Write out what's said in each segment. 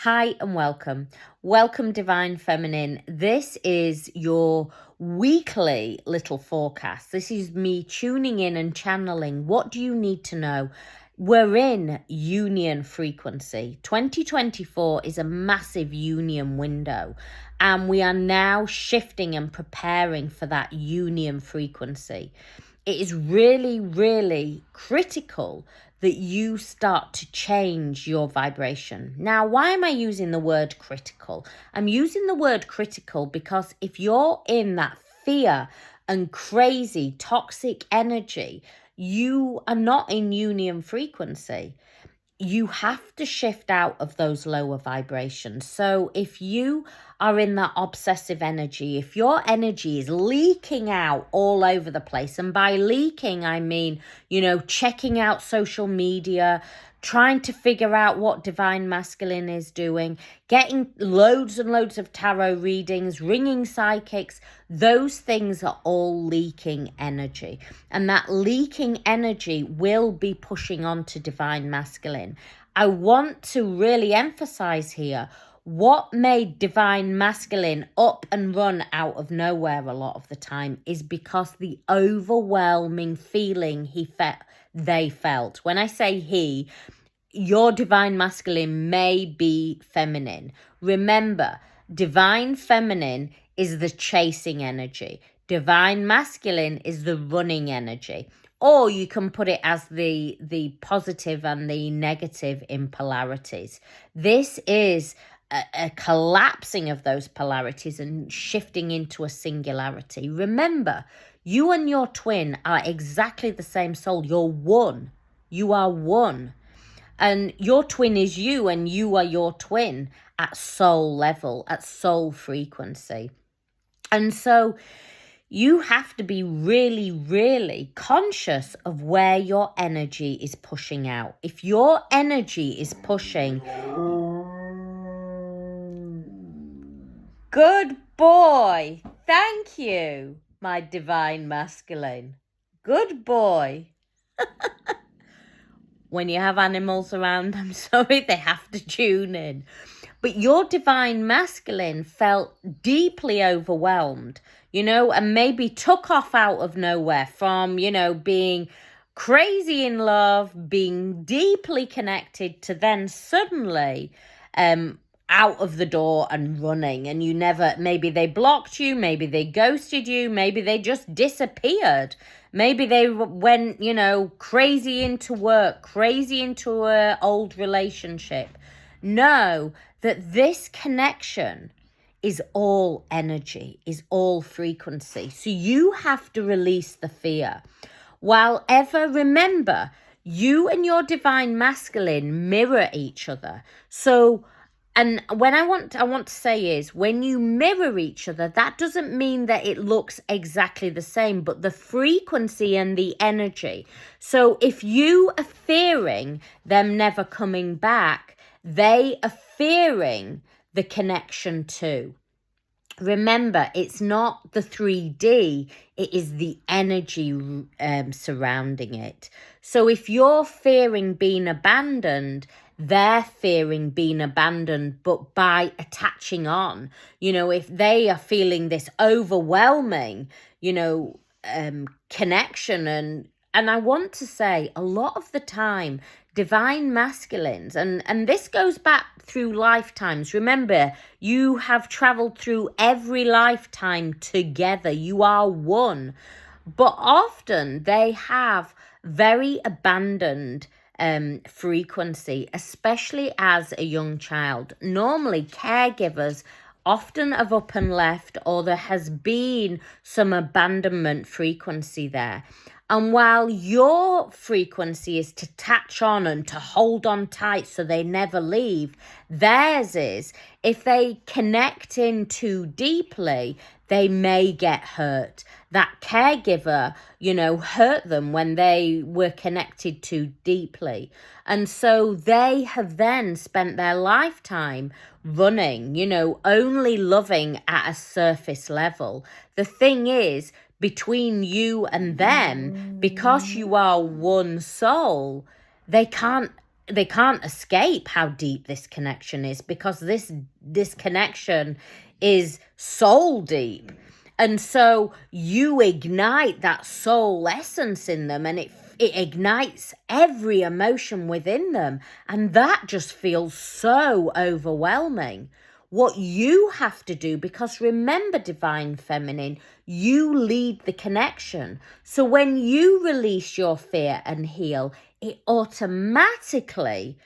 Hi and welcome. Welcome, Divine Feminine. This is your weekly little forecast. This is me tuning in and channeling. What do you need to know? We're in union frequency. 2024 is a massive union window, and we are now shifting and preparing for that union frequency. It is really, really critical that you start to change your vibration. Now, why am I using the word critical? I'm using the word critical because if you're in that fear and crazy toxic energy, you are not in union frequency. You have to shift out of those lower vibrations. So if you are in that obsessive energy, if your energy is leaking out all over the place, and by leaking, I mean, checking out social media, trying to figure out what Divine Masculine is doing, getting loads and loads of tarot readings, ringing psychics, those things are all leaking energy. And that leaking energy will be pushing on to Divine Masculine. I want to really emphasize here what made Divine Masculine up and run out of nowhere a lot of the time is because the overwhelming feeling they felt. When I say he, your Divine Masculine may be feminine. Remember, Divine Feminine is the chasing energy. Divine Masculine is the running energy. Or you can put it as the positive and the negative in polarities. This is a collapsing of those polarities and shifting into a singularity. Remember, you and your twin are exactly the same soul. You're one. You are one. And your twin is you, and you are your twin at soul level, at soul frequency. And so you have to be really, really conscious of where your energy is pushing out. If your energy is pushing, good boy. Thank you, my Divine Masculine. Good boy. When you have animals around, I'm sorry, they have to tune in. But your Divine Masculine felt deeply overwhelmed, and maybe took off out of nowhere from, being crazy in love, being deeply connected, to then suddenly out of the door and running. And maybe they blocked you, maybe they ghosted you, maybe they just disappeared. Maybe they went, crazy into work, crazy into an old relationship. Know that this connection is all energy, is all frequency. So you have to release the fear. While ever, remember, you and your Divine Masculine mirror each other. So, and when I want to say is, when you mirror each other, that doesn't mean that it looks exactly the same, but the frequency and the energy. So if you are fearing them never coming back, they are fearing the connection too. Remember, it's not the 3D, it is the energy surrounding it. So if you're fearing being abandoned, they're fearing being abandoned, but by attaching on. If they are feeling this overwhelming, connection, and I want to say a lot of the time, Divine Masculines, and this goes back through lifetimes. Remember, you have traveled through every lifetime together. You are one. But often they have very abandoned frequency, especially as a young child. Normally, caregivers often have up and left, or there has been some abandonment frequency there. And while your frequency is to attach on and to hold on tight so they never leave, theirs is, if they connect in too deeply, they may get hurt. That caregiver, hurt them when they were connected too deeply. And so they have then spent their lifetime running, only loving at a surface level. The thing is, between you and them, because you are one soul, they can't they can't escape how deep this connection is, because this connection is soul deep. And so you ignite that soul essence in them, and it ignites every emotion within them. And that just feels so overwhelming. What you have to do, because remember, Divine Feminine, you lead the connection. So when you release your fear and heal, it automatically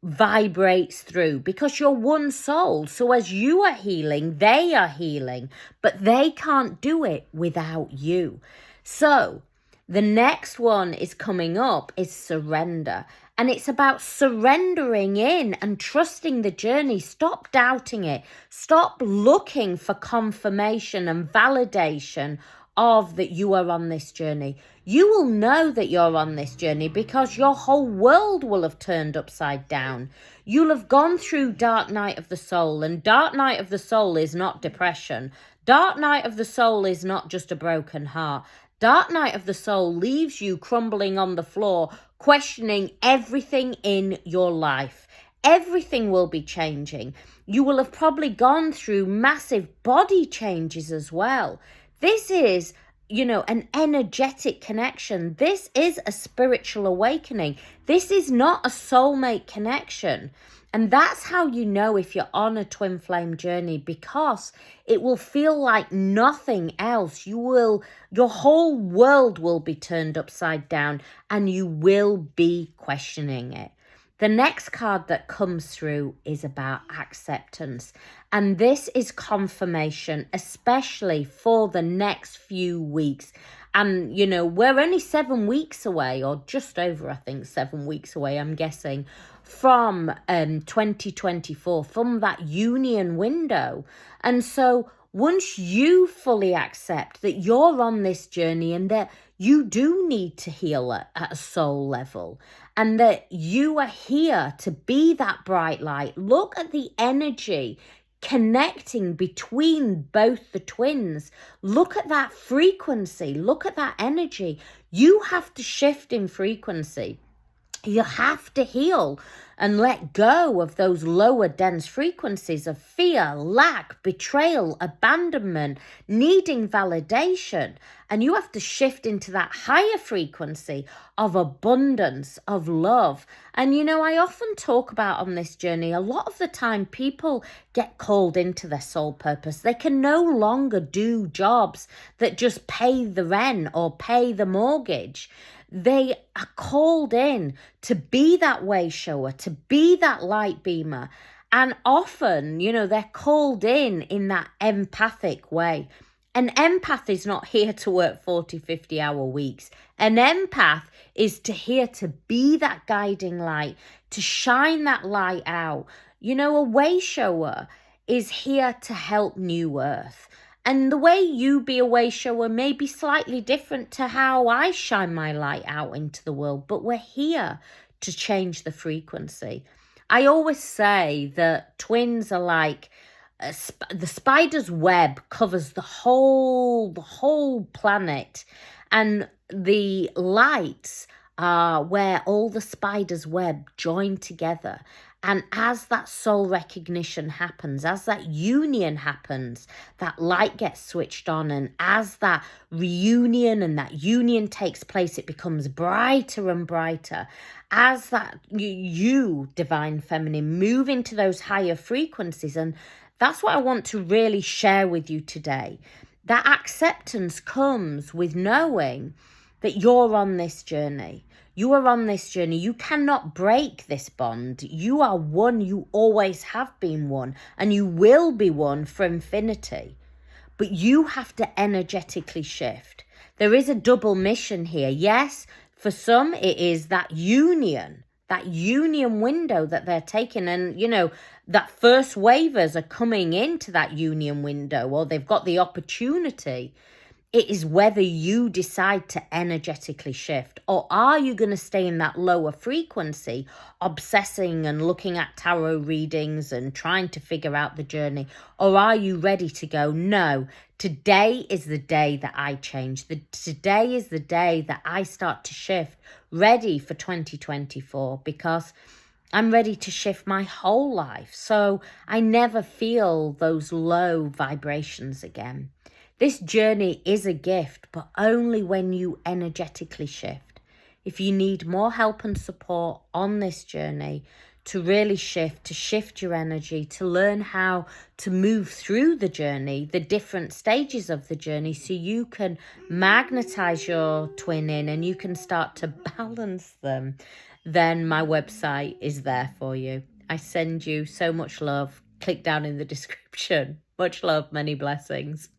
vibrates through, because you're one soul. So as you are healing, they are healing, but they can't do it without you. So the next one is coming up is surrender. And it's about surrendering in and trusting the journey. Stop doubting it. Stop looking for confirmation and validation of that you are on this journey. You will know that you're on this journey because your whole world will have turned upside down. You'll have gone through dark night of the soul, and dark night of the soul is not depression. Dark night of the soul is not just a broken heart. Dark night of the soul leaves you crumbling on the floor, questioning everything in your life. Everything will be changing. You will have probably gone through massive body changes as well. This is, an energetic connection. This is a spiritual awakening. This is not a soulmate connection. And that's how you know if you're on a twin flame journey, because it will feel like nothing else. Your whole world will be turned upside down, and you will be questioning it. The next card that comes through is about acceptance. And this is confirmation, especially for the next few weeks. And, we're only 7 weeks away, or just over, I think, 7 weeks away, I'm guessing, from 2024, from that union window. And so once you fully accept that you're on this journey and that you do need to heal at a soul level, and that you are here to be that bright light, look at the energy connecting between both the twins. Look at that frequency. Look at that energy. You have to shift in frequency. You have to heal and let go of those lower dense frequencies of fear, lack, betrayal, abandonment, needing validation. And you have to shift into that higher frequency of abundance, of love. And, I often talk about on this journey, a lot of the time people get called into their soul purpose. They can no longer do jobs that just pay the rent or pay the mortgage. They are called in to be that way shower, to be that light beamer. And often, they're called in that empathic way. An empath is not here to work 40, 50-hour weeks. An empath is here to be that guiding light, to shine that light out. A way shower is here to help New Earth. And the way you be a way shower may be slightly different to how I shine my light out into the world, but we're here to change the frequency. I always say that twins are like the spider's web covers the whole planet, and the lights are where all the spider's web join together. And as that soul recognition happens, as that union happens, that light gets switched on. And as that reunion and that union takes place, it becomes brighter and brighter. As that you, Divine Feminine, move into those higher frequencies. And that's what I want to really share with you today. That acceptance comes with knowing that you're on this journey. You are on this journey. You cannot break this bond. You are one. You always have been one, and you will be one for infinity. But you have to energetically shift. There is a double mission here. Yes, for some it is that union window that they're taking. And, that first waivers are coming into that union window, or they've got the opportunity. It is whether you decide to energetically shift, or are you going to stay in that lower frequency, obsessing and looking at tarot readings and trying to figure out the journey? Or are you ready to go, no, today is the day that I change. Today is the day that I start to shift, ready for 2024, because I'm ready to shift my whole life so I never feel those low vibrations again. This journey is a gift, but only when you energetically shift. If you need more help and support on this journey to really shift, to shift your energy, to learn how to move through the journey, the different stages of the journey, so you can magnetize your twin in and you can start to balance them, then my website is there for you. I send you so much love. Click down in the description. Much love, many blessings.